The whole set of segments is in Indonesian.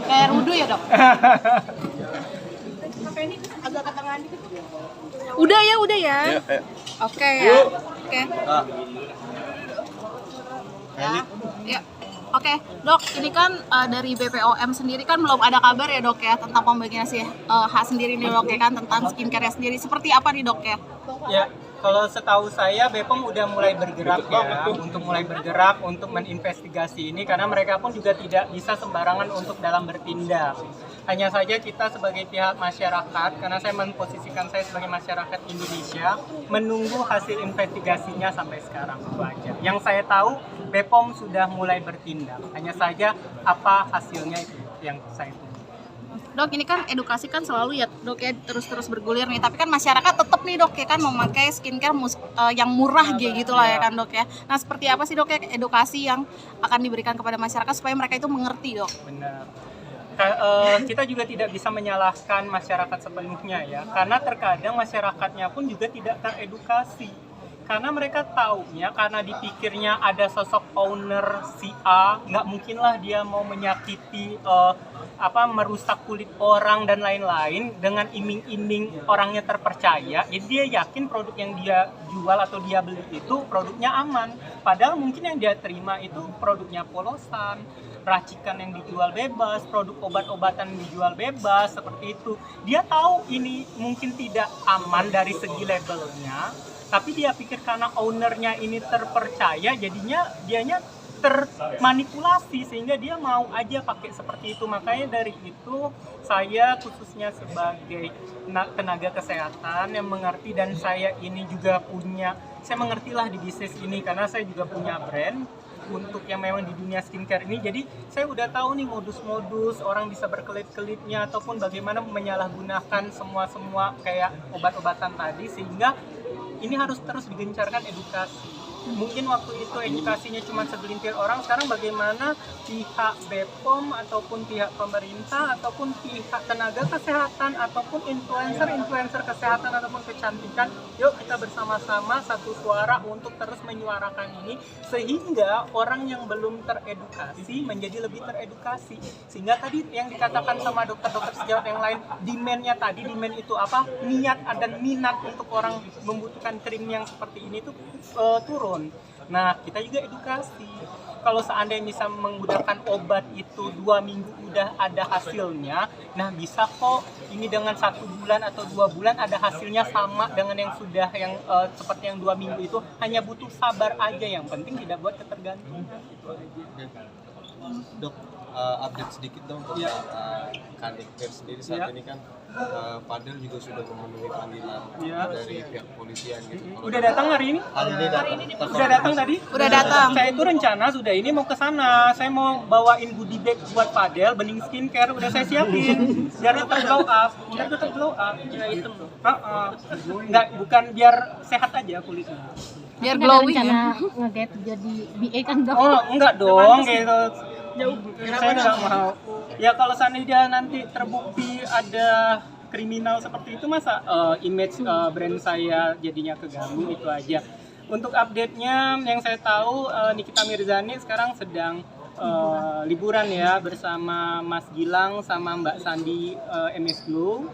Kayak wudhu ya dok? Agak ke tengah dikit. Udah ya. Oke ya. Oke. Ya. Oke, dok, ini kan dari BPOM sendiri kan belum ada kabar ya dok ya tentang pembagian hak sendiri nih dok ya kan tentang skincare sendiri. Seperti apa nih dok ya? Ya, kalau setahu saya BPOM udah mulai bergerak ya, untuk meninvestigasi ini karena mereka pun juga tidak bisa sembarangan untuk dalam bertindak. Hanya saja kita sebagai pihak masyarakat, karena saya memposisikan saya sebagai masyarakat Indonesia, menunggu hasil investigasinya sampai sekarang itu aja. Yang saya tahu BPOM sudah mulai bertindak. Hanya saja apa hasilnya itu yang saya tunggu. Dok, ini kan edukasi kan selalu ya dok ya terus bergulir nih. Tapi kan masyarakat tetap nih dok ya kan memakai skincare yang murah gitu lah ya kan dok ya. Nah seperti apa sih dok ya edukasi yang akan diberikan kepada masyarakat supaya mereka itu mengerti dok? Benar. Kita juga tidak bisa menyalahkan masyarakat sepenuhnya ya, karena terkadang masyarakatnya pun juga tidak teredukasi. Karena mereka taunya, karena dipikirnya ada sosok owner si A, nggak mungkinlah dia mau menyakiti, merusak kulit orang dan lain-lain dengan iming-iming orangnya terpercaya. Jadi dia yakin produk yang dia jual atau dia beli itu produknya aman. Padahal mungkin yang dia terima itu produknya polosan, racikan yang dijual bebas, produk obat-obatan yang dijual bebas, seperti itu. Dia tahu ini mungkin tidak aman dari segi labelnya, tapi dia pikir karena ownernya ini terpercaya, jadinya dianya termanipulasi sehingga dia mau aja pakai seperti itu. Makanya dari itu saya khususnya sebagai tenaga kesehatan yang mengerti, dan saya ini juga saya mengertilah di bisnis ini karena saya juga punya brand untuk yang memang di dunia skincare ini. Jadi saya udah tahu nih modus-modus orang bisa berkelit-kelitnya ataupun bagaimana menyalahgunakan semua kayak obat-obatan tadi, sehingga ini harus terus digencarkan edukasi. Mungkin waktu itu edukasinya cuma segelintir orang, sekarang bagaimana pihak BPOM ataupun pihak pemerintah ataupun pihak tenaga kesehatan ataupun influencer kesehatan ataupun kecantikan, yuk kita bersama-sama satu suara untuk terus menyuarakan ini sehingga orang yang belum teredukasi menjadi lebih teredukasi. Sehingga tadi yang dikatakan sama dokter-dokter sejawat yang lain, demand itu apa? Niat dan minat untuk orang membutuhkan krim yang seperti ini tuh turun. Nah, kita juga edukasi. Kalau seandainya bisa menggunakan obat itu 2 minggu udah ada hasilnya, nah bisa kok ini dengan 1 bulan atau 2 bulan ada hasilnya sama dengan yang seperti yang 2 minggu itu, hanya butuh sabar aja, yang penting tidak buat ketergantungan. Dok, update sedikit dong tentang Kadekper sendiri saat ini kan Fadel juga sudah memenuhi panggilan dari pihak kepolisian gitu. Udah datang hari ini? Udah datang tadi? Udah datang. Saya itu rencana sudah ini mau ke sana. Saya mau bawain goodie bag buat Fadel, bening skincare udah saya siapin. Biar tetap glow up. Ya itu. Enggak, bukan biar sehat aja kulitnya. Biar glowing ya. Nge-get jadi BA kan dok? Oh, enggak dong gitu. Saya nggak mau. Ya kalau seandainya nanti terbukti ada kriminal seperti itu, masa image brand saya jadinya keganggu, itu aja. Untuk update-nya yang saya tahu, Nikita Mirzani sekarang sedang liburan ya bersama Mas Gilang sama Mbak Sandi MS Glow.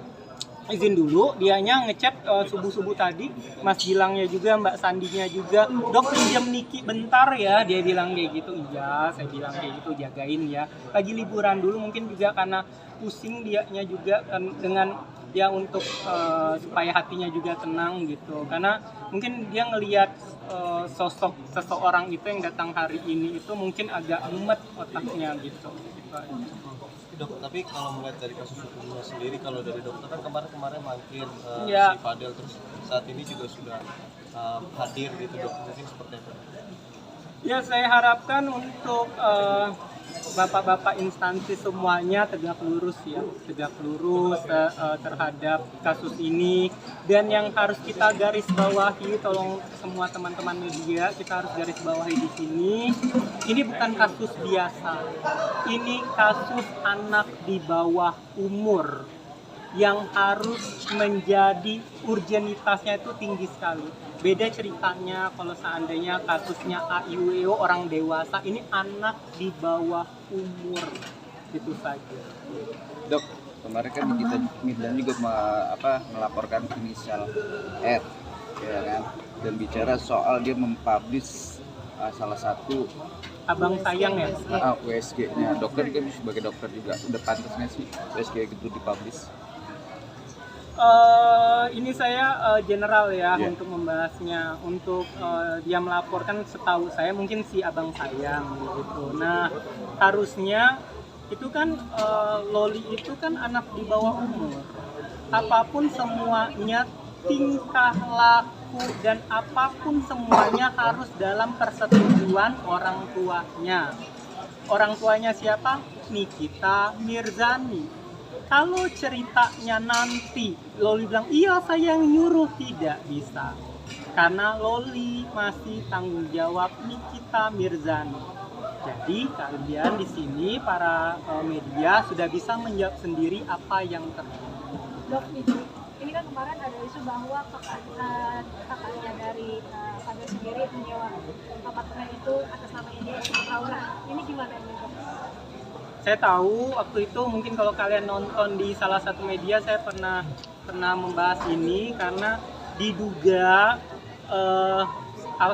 Izin dulu, dianya ngechat subuh-subuh tadi, Mas Gilangnya juga, Mbak Sandinya juga, dok pinjam Niki bentar ya, dia bilang kayak gitu. Iya, saya bilang kayak gitu, jagain ya. Lagi liburan dulu mungkin juga karena pusing dianya juga dengan ya untuk supaya hatinya juga tenang gitu. Karena mungkin dia ngelihat sosok seseorang itu yang datang hari ini itu mungkin agak mumet otaknya gitu. Dok, tapi kalau melihat dari kasus hukumnya sendiri, kalau dari dokter kan kemarin mangkir si Fadel, terus saat ini juga sudah hadir gitu dok, mungkin seperti apa? Ya saya harapkan untuk bapak-bapak instansi semuanya tegak lurus terhadap kasus ini. Dan yang harus kita garis bawahi, tolong semua teman-teman media, kita harus garis bawahi di sini. Ini bukan kasus biasa. Ini kasus anak di bawah umur yang harus menjadi urgenitasnya itu tinggi sekali. Beda ceritanya kalau seandainya kasusnya AIWO orang dewasa, ini anak di bawah umur. Itu saja. Dok, kemarin kan kita Mirdan juga melaporkan inisial R, ya kan, dan bicara soal dia mempublish salah satu Abang sayang ya. USG-nya. Dokter juga sebagai dokter juga udah pantas nggak sih USG gitu dipublish? Ini saya general ya Yeah. untuk membahasnya. Untuk dia melaporkan, setahu saya mungkin si abang sayang gitu. Nah, harusnya itu kan Loli itu kan anak di bawah umur. Apapun semuanya, tingkah laku dan apapun semuanya harus dalam persetujuan orang tuanya. Orang tuanya siapa? Nikita Mirzani. Kalau ceritanya nanti Loli bilang, iya saya yang nyuruh, tidak bisa. Karena Loli masih tanggung jawab Nikita Mirzani. Jadi kalian di sini para media sudah bisa menjawab sendiri apa yang terjadi. Dok, ini kan kemarin ada isu bahwa kakaknya dari Fadil sendiri menyewa apartemen itu atas nama ini Laura. Ini gimana ini, Dok? Saya tahu waktu itu mungkin kalau kalian nonton di salah satu media, saya pernah membahas ini karena diduga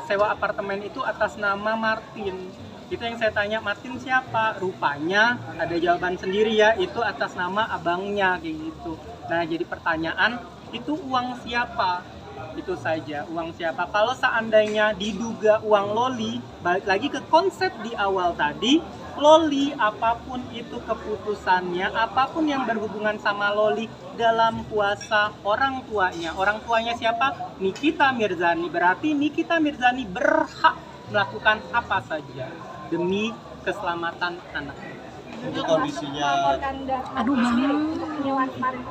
sewa apartemen itu atas nama Martin. Itu yang saya tanya, Martin siapa? Rupanya ada jawaban sendiri ya, itu atas nama abangnya kayak gitu. Nah, jadi pertanyaan, itu uang siapa? Itu saja, uang siapa? Kalau seandainya diduga uang Loli, balik lagi ke konsep di awal tadi, Loli apapun itu keputusannya, apapun yang berhubungan sama Loli dalam kuasa orang tuanya. Orang tuanya siapa? Nikita Mirzani. Berarti Nikita Mirzani berhak melakukan apa saja demi keselamatan anaknya. Untuk kondisinya Melaporkan sendiri untuk penyewaan kemarin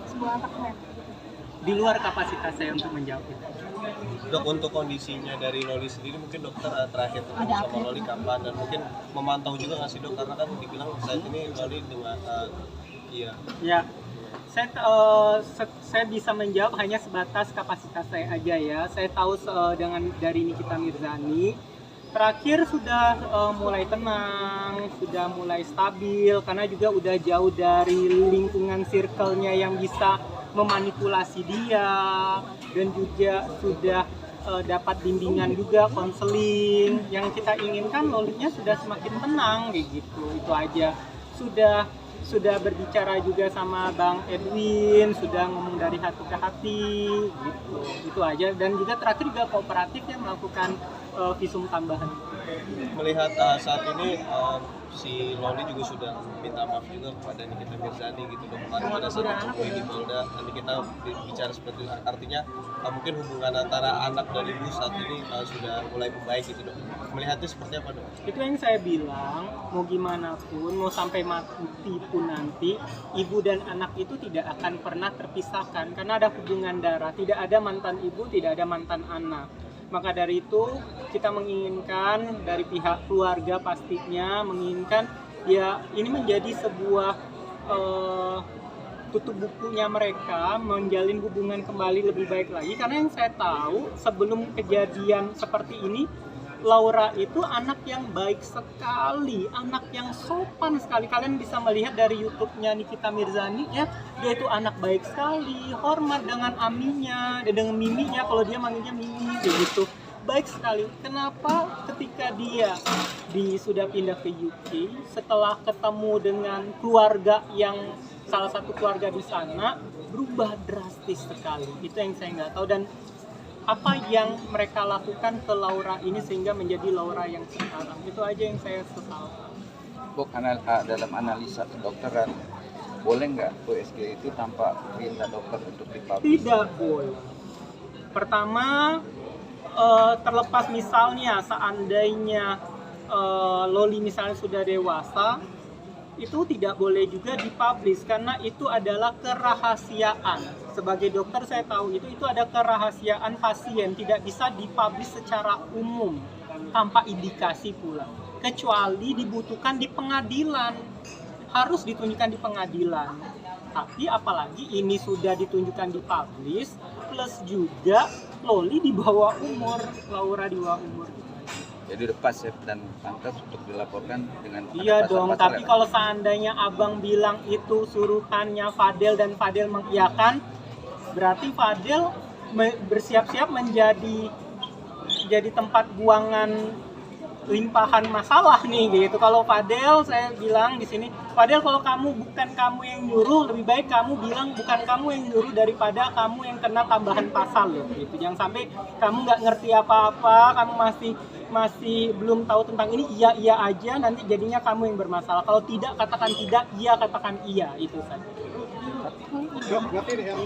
sebuah apartemen. Di luar kapasitas saya untuk menjawab itu. Dok, untuk kondisinya dari Loli sendiri mungkin dokter terakhir ketemu sama Loli kapan, dan mungkin memantau juga nggak sih dok, karena kan dibilang saat ini Loli dengan Ya, saya bisa menjawab hanya sebatas kapasitas saya aja ya. Saya tahu dari Nikita Mirzani terakhir sudah mulai tenang, sudah mulai stabil karena juga udah jauh dari lingkungan circle-nya yang bisa memanipulasi dia, dan juga sudah dapat bimbingan juga, konseling. Yang kita inginkan Lolinya sudah semakin tenang kayak gitu, itu aja. Sudah berbicara juga sama Bang Edwin, sudah ngomong dari hati ke hati gitu, itu aja. Dan juga terakhir juga kooperatif ya melakukan visum tambahan. melihat saat ini si Loli juga sudah minta maaf juga kepada Nikita Mirzani gitu dok. Kemarin pada saat ditemui di Polda, nanti kita bicara seperti itu, artinya mungkin hubungan antara anak dan ibu saat ini sudah mulai membaik gitu dok. Melihatnya seperti apa dok? Itu yang saya bilang, mau gimana pun, mau sampai mati pun nanti, ibu dan anak itu tidak akan pernah terpisahkan karena ada hubungan darah. Tidak ada mantan ibu, tidak ada mantan anak. Maka dari itu kita menginginkan dari pihak keluarga pastinya menginginkan ya ini menjadi sebuah tutup bukunya mereka, menjalin hubungan kembali lebih baik lagi. Karena yang saya tahu sebelum kejadian seperti ini, Laura itu anak yang baik sekali, anak yang sopan sekali. Kalian bisa melihat dari YouTube-nya Nikita Mirzani ya, dia itu anak baik sekali, hormat dengan aminya dan dengan miminya, kalau dia manggilnya mimi gitu. Baik sekali. Kenapa ketika dia sudah pindah ke UK, setelah ketemu dengan keluarga yang salah satu keluarga di sana, berubah drastis sekali. Itu yang saya nggak tahu, dan apa yang mereka lakukan ke Laura ini sehingga menjadi Laura yang sekarang. Itu aja yang saya sesalkan. Bok, dalam analisa kedokteran, boleh nggak USG itu tanpa perintah dokter untuk dipublish? Tidak boleh. Pertama, terlepas misalnya seandainya Loli misalnya sudah dewasa, itu tidak boleh juga dipublish karena itu adalah kerahasiaan. Sebagai dokter saya tahu itu ada kerahasiaan pasien, tidak bisa dipublish secara umum tanpa indikasi pula. Kecuali dibutuhkan di pengadilan, harus ditunjukkan di pengadilan. Tapi apalagi ini sudah ditunjukkan di publish, plus juga Loli di bawah umur, Laura di bawah umur. Jadi udah pas ya dan pantas untuk dilaporkan dengan ada Iya dong, pasal-pasal tapi ya, Pak? kalau seandainya abang bilang itu suruhannya Fadel dan Fadel mengiyakan, berarti Fadel bersiap-siap menjadi tempat buangan limpahan masalah nih gitu. Kalau Fadel, saya bilang di sini, Fadel kalau bukan kamu yang nyuruh, lebih baik kamu bilang bukan kamu yang nyuruh daripada kamu yang kena tambahan pasal loh gitu. Jangan sampai kamu nggak ngerti apa-apa, kamu masih belum tahu tentang ini, iya aja, nanti jadinya kamu yang bermasalah. Kalau tidak katakan tidak, iya katakan iya, itu saja. Dok, berarti yang